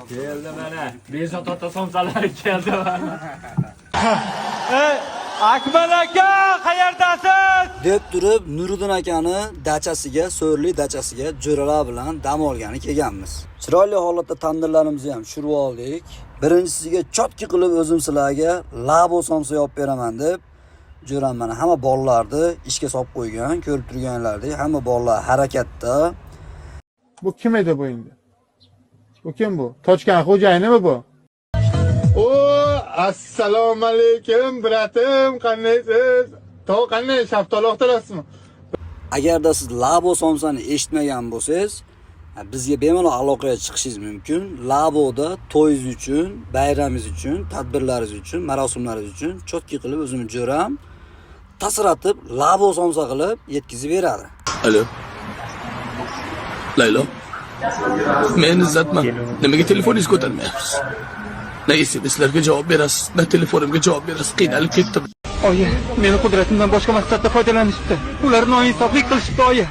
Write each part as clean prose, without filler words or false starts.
Keldi mana. Bezot ota somsalar keldi mana. Akmal aka, qayerdasiz? deb turib Nuriddin akani dachasiga, so'rli dachasiga jo'ralar bilan dam olgani kelganmiz. Chiroyli holatda tandirlarimizni ham tushirib oldik. Birinchisiga chotki qilib o'zim sizlarga labo somsa olib beraman deb jo'ram mana hamma bolalarni ishga solib qo'ygan, ko'rib turganlardek hamma bolalar harakatda. Bu kim edi bu endi? Bu kim bu? Tochkan xo'jayinimi bu? O, assalomu alaykum, bratim, qandaysiz? To'q qanday, shaftoli oqtirasizmi? Agarda siz labo somsani eshitmagan bo'lsangiz, bizga bemalol aloqaga chiqishingiz mumkin. Laboda to'yingiz uchun, bayramingiz uchun, tadbirlaringiz uchun, marosimlaringiz uchun chotki qilib o'zim jo'ram tasratib labo somsa qilib yetkazib beradi. Alo. Laylo. Men Izzatman. Nimaga telefoningizni ko'tarmayapsiz? Ne istedingizlarga javob berasiz, ne telefonimga javob berasiz. Qiynalib ketdim. Oyi, meni qudratimdan boshqa maqsadda foydalanishibdi. Ular noinsoflik qilishibdi, oyi.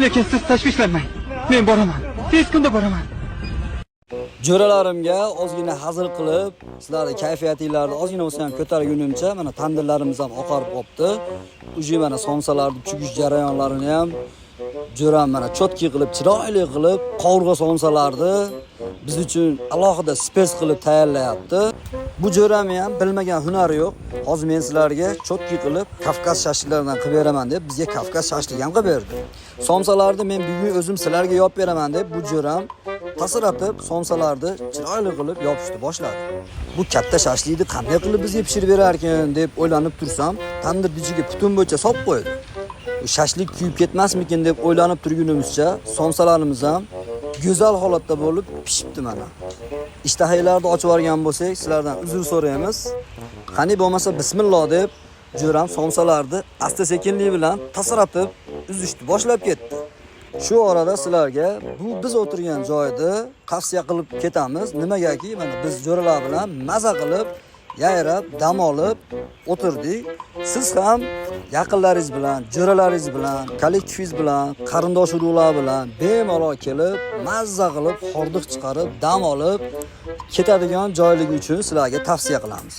Lekin siz tashvishlanmang. Men boraman. Tez kunda boraman. Jo'ralarimga ozgina hazil qilib, sizlarning kayfiyatinglarni ozgina bo'lsa ham ko'targunimcha mana tandirlarimiz ham oqarib qopti. Uji mana somsalarni chukish jarayonlarini ham jo'ram mana chotki qilib, chiroyli qilib qovurg'a somsalarni biz uchun alohida spes qilib tayyorlayapti. Bu jo'rami ham bilmagan hunari yo'q. Hozir men sizlarga chotki qilib Kavkaz shashliklaridan qilib beraman deb bizga Kavkaz shashlik ham qilib berdi. Somsalarni men bugun o'zim sizlarga yopib beraman deb bu jo'ram tasratib somsalarni chiroyli qilib yopishni boshladi. Bu katta shashlikni qanday qilib bizga pishirib berar ekan deb o'ylanib tursam, tandir ichiga butun bo'yicha solib qo'ydi. Bu shashlik kuyib ketmasmikin deb o'ylanib turgunimizcha somsalarimiz ham go'zal holatda bo'lib pishibdi mana. Ishtahaylarni ochib olgan bo'lsak, sizlardan uzr so'raymiz. Qani bo'lmasa bismillah deb jo'ram somsalarni asta-sekinlik bilan tasratib uzishni boshlab ketdi. Shu orada sizlarga bu biz o'tirgan joyda tavsiya qilib ketamiz. Nimagaki mana biz jo'ralar bilan maza qilib, yayrab, dam olib o'tirdik. Siz ham yaqinlaringiz bilan, jo'ralaringiz bilan, kollektivingiz bilan, qarindosh urug'lar bilan bemalol kelib, mazza qilib, hordiq chiqarib, dam olib ketadigan joyligi uchun sizlarga tavsiya qilamiz.